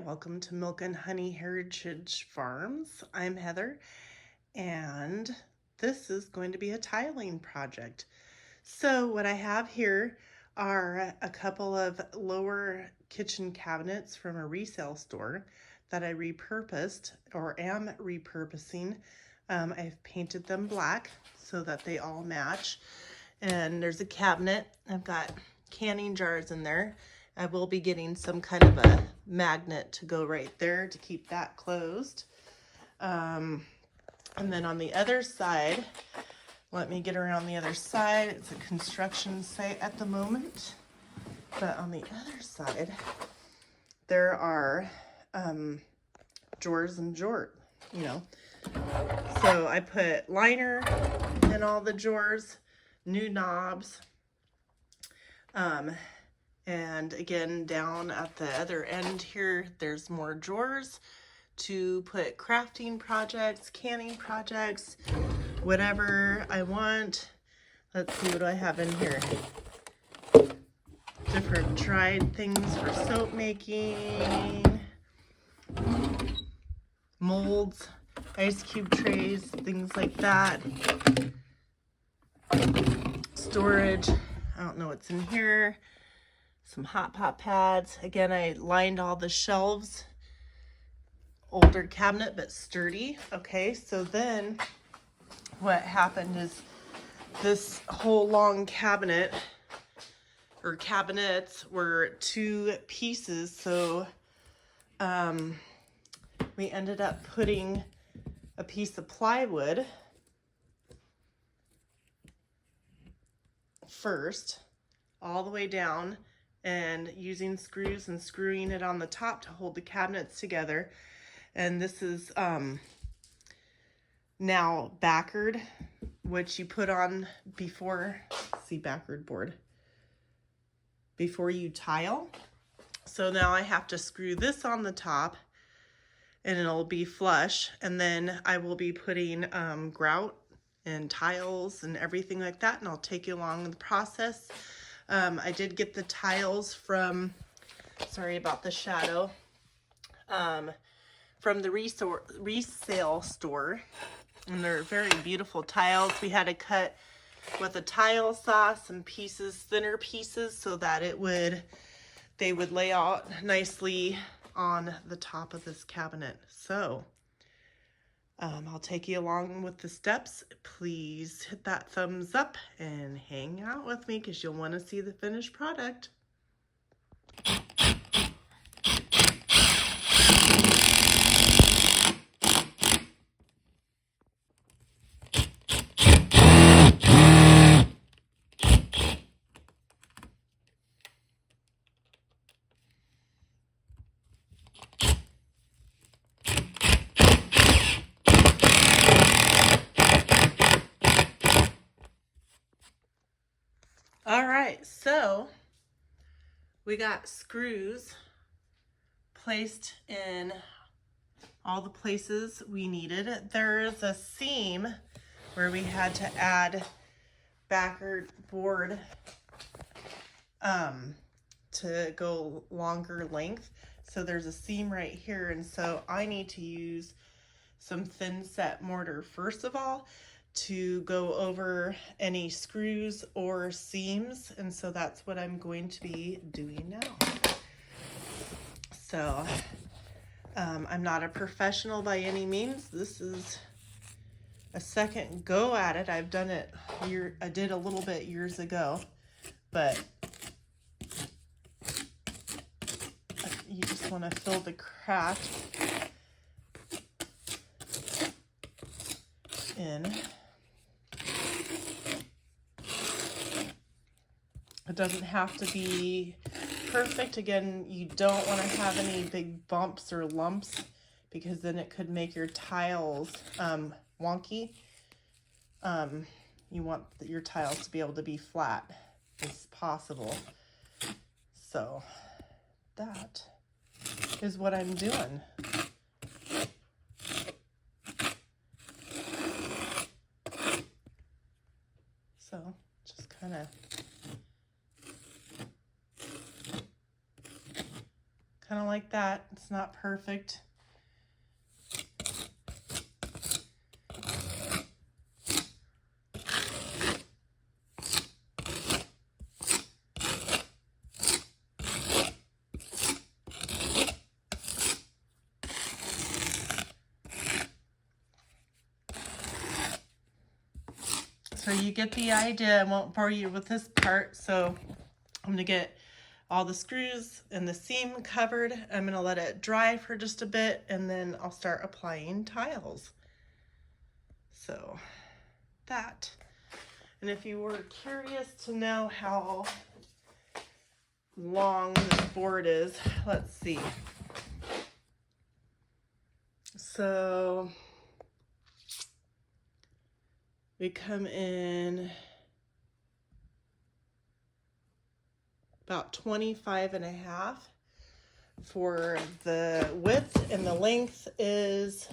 welcome to Milk and Honey Heritage Farms. I'm Heather, and this is going to be a tiling project. So what I have here are a couple of lower kitchen cabinets from a resale store that I repurposed or am repurposing. I've painted them black so that they all match. And there's a cabinet. I've got canning jars in there. I will be getting some kind of a magnet to go right there to keep that closed. And then on the other side, let me get around the other side. It's a construction site at the moment. But on the other side, there are drawers and drawers, you know. So I put liner in all the drawers, new knobs. And again, down at the other end here, there's more drawers to put crafting projects, canning projects, whatever I want. Let's see, what do I have in here? Different dried things for soap making, molds, ice cube trays, things like that. Storage, I don't know what's in here. Some hot pot pads. Again, I lined all the shelves. Older cabinet, but sturdy. Okay, so then what happened is this whole long cabinet or cabinets were two pieces. So we ended up putting a piece of plywood first all the way down, and using screws and screwing it on the top to hold the cabinets together. And this is now backered, which you put on before, see, backered board, before you tile. So now I have to screw this on the top and it'll be flush. And then I will be putting grout and tiles and everything like that. And I'll take you along the process. I did get the tiles from, sorry about the shadow, from the resale store, and they're very beautiful tiles. We had to cut with a tile saw some pieces, thinner pieces, so that they would lay out nicely on the top of this cabinet. So I'll take you along with the steps. Please hit that thumbs up and hang out with me because you'll want to see the finished product. All right, so we got screws placed in all the places we needed. There's a seam where we had to add backered board to go longer length. So there's a seam right here, and so I need to use some thin set mortar first of all to go over any screws or seams, and so that's what I'm going to be doing now. So I'm not a professional by any means. This is a second go at it. I've done it I did a little bit years ago, but you just want to fill the crack in. It doesn't have to be perfect. Again, you don't want to have any big bumps or lumps because then it could make your tiles wonky. You want your tiles to be able to be flat as possible. So that is what I'm doing. So just kind of kind of like that. It's not perfect. So you get the idea. I won't bore you with this part. So I'm going to get all the screws and the seam covered. I'm going to let it dry for just a bit, and then I'll start applying tiles. So that. And if you were curious to know how long this board is, let's see. So we come in about 25.5 for the width, and the length is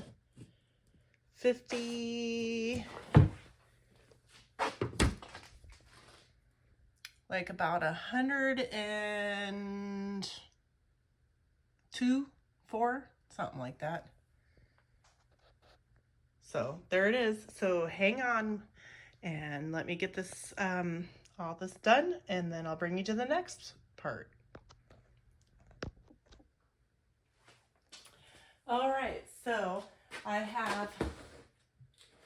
50, like about 102, 4, something like that. So there it is. So hang on and let me get this all this done, and then I'll bring you to the next part. All right, so I have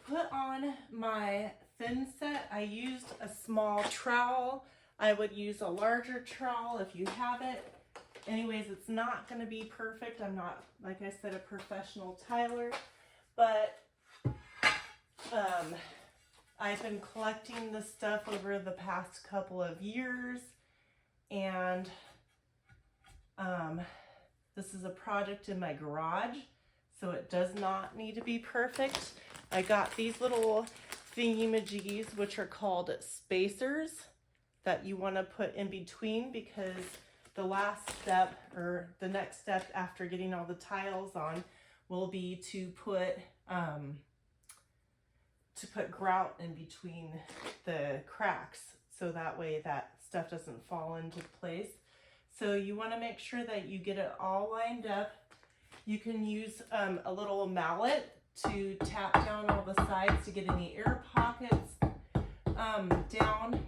put on my thin set. I used a small trowel. I would use a larger trowel if you have it. Anyways, it's not going to be perfect. I'm not, like I said, a professional tiler, but I've been collecting this stuff over the past couple of years, and this is a project in my garage, so it does not need to be perfect. I got these little thingy-majiggies, which are called spacers, that you want to put in between, because the last step, or the next step after getting all the tiles on, will be to put grout in between the cracks, so that way that stuff doesn't fall into place. So you want to make sure that you get it all lined up. You can use a little mallet to tap down all the sides to get any air pockets down.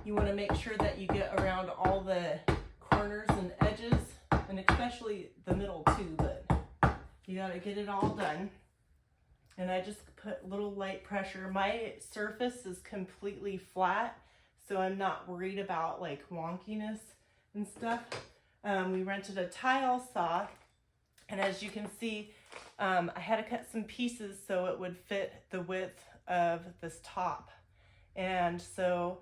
You want to make sure that you get around all the corners and edges, and especially the middle too, but you got to get it all done. And I just put little light pressure. My surface is completely flat, so I'm not worried about like wonkiness and stuff. We rented a tile saw, and as you can see, I had to cut some pieces so it would fit the width of this top. And so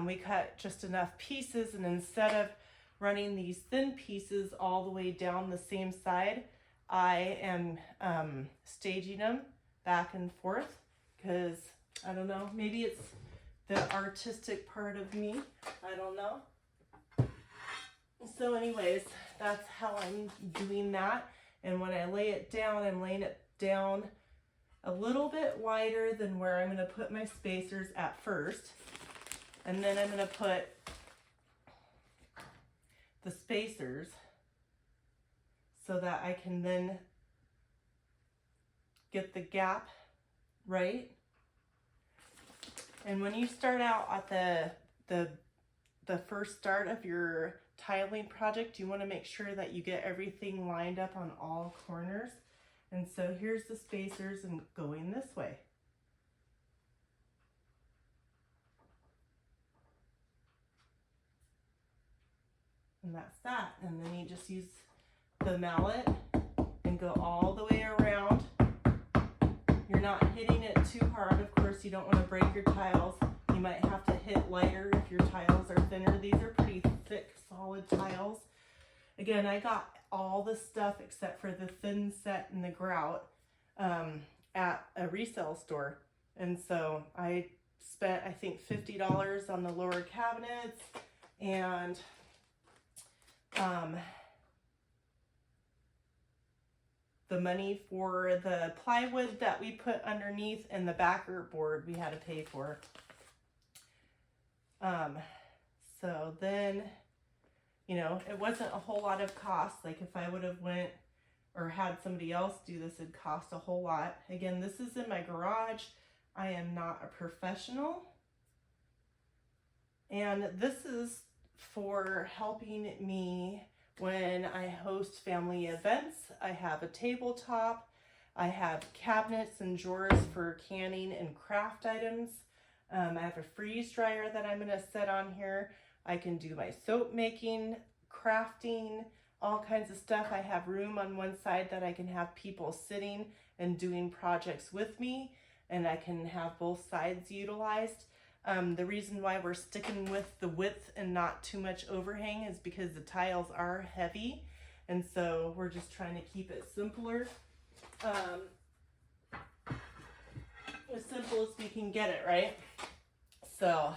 we cut just enough pieces, and instead of running these thin pieces all the way down the same side, I am staging them back and forth, because I don't know, maybe it's the artistic part of me, I don't know. So anyways, that's how I'm doing that. And when I lay it down, I'm laying it down a little bit wider than where I'm going to put my spacers at first, and then I'm going to put the spacers so that I can then get the gap right. And when you start out at the first start of your tiling project, you want to make sure that you get everything lined up on all corners. And so here's the spacers and going this way. And that's that. And then you just use the mallet and go all the way around. You're not hitting it too hard. Of course, you don't want to break your tiles. You might have to hit lighter if your tiles are thinner. These are pretty thick, solid tiles. Again, I got all the stuff except for the thin set and the grout at a resale store. And so I spent, I think, $50 on the lower cabinets, and the money for the plywood that we put underneath, and the backer board we had to pay for. So then You know, it wasn't a whole lot of cost. Like if I would have went or had somebody else do this, it'd cost a whole lot. Again, this is in my garage. I am not a professional. And this is for helping me when I host family events. I have a tabletop. I have cabinets and drawers for canning and craft items. I have a freeze dryer that I'm going to set on here. I can do my soap making, crafting, all kinds of stuff. I have room on one side that I can have people sitting and doing projects with me, and I can have both sides utilized. The reason why we're sticking with the width and not too much overhang is because the tiles are heavy, and so we're just trying to keep it simpler. As simple as we can get it, right? So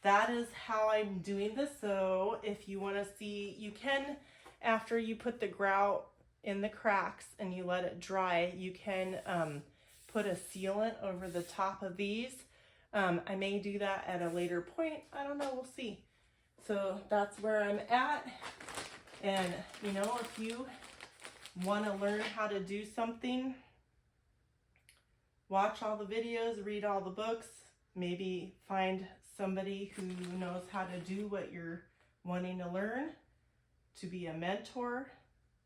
that is how I'm doing this. So if you want to see, you can, after you put the grout in the cracks and you let it dry, you can put a sealant over the top of these. I may do that at a later point. I don't know, we'll see. So that's where I'm at. And you know, if you want to learn how to do something, watch all the videos, read all the books, maybe find somebody who knows how to do what you're wanting to learn, to be a mentor,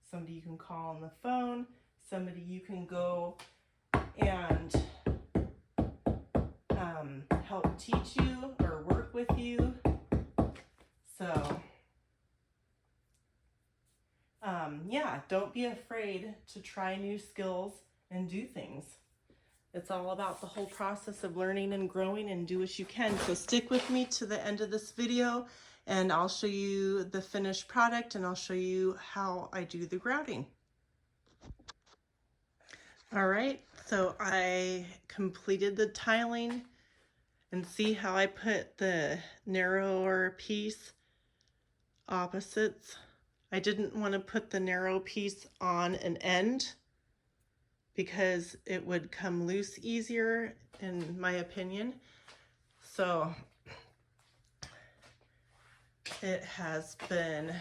somebody you can call on the phone, somebody you can go and help teach you or work with you. So yeah, don't be afraid to try new skills and do things. It's all about the whole process of learning and growing, and do what you can. So stick with me to the end of this video and I'll show you the finished product, and I'll show you how I do the grouting. All right, so I completed the tiling, and see how I put the narrower piece opposites. I didn't want to put the narrow piece on an end because it would come loose easier, in my opinion. So it has been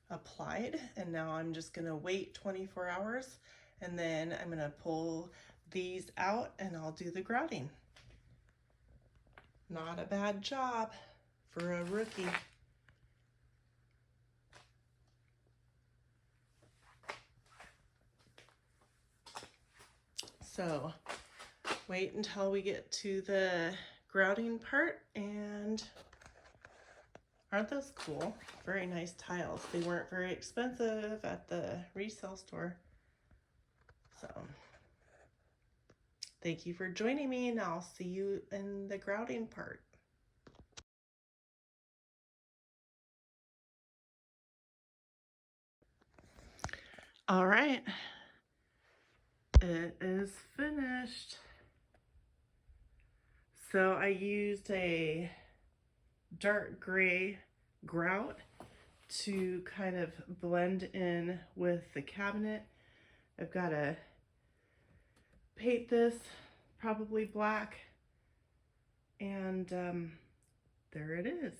applied, and now I'm just going to wait 24 hours, and then I'm going to pull these out and I'll do the grouting. Not a bad job for a rookie. So wait until we get to the grouting part, and aren't those cool? Very nice tiles. They weren't very expensive at the resale store. So thank you for joining me, and I'll see you in the grouting part. All right, it is finished. So I used a dark gray grout to kind of blend in with the cabinet. I've got to paint this, probably black, and there it is.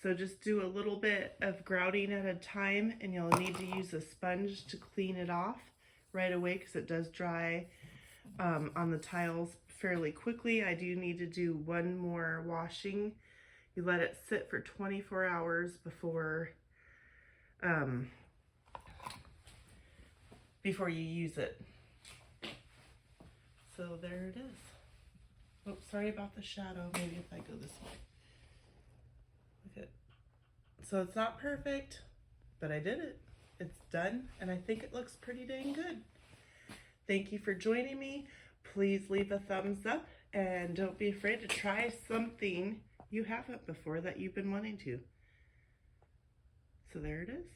So just do a little bit of grouting at a time, and you'll need to use a sponge to clean it off right away because it does dry on the tiles fairly quickly. I do need to do one more washing. You let it sit for 24 hours before you use it. So there it is. Oops, sorry about the shadow. Maybe if I go this way. Look at. So it's not perfect, but I did it. It's done, and I think it looks pretty dang good. Thank you for joining me. Please leave a thumbs up, and don't be afraid to try something you haven't before that you've been wanting to. So there it is.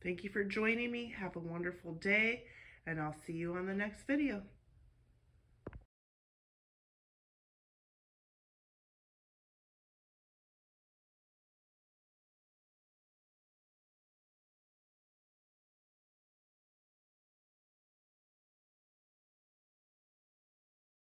Thank you for joining me. Have a wonderful day, and I'll see you on the next video.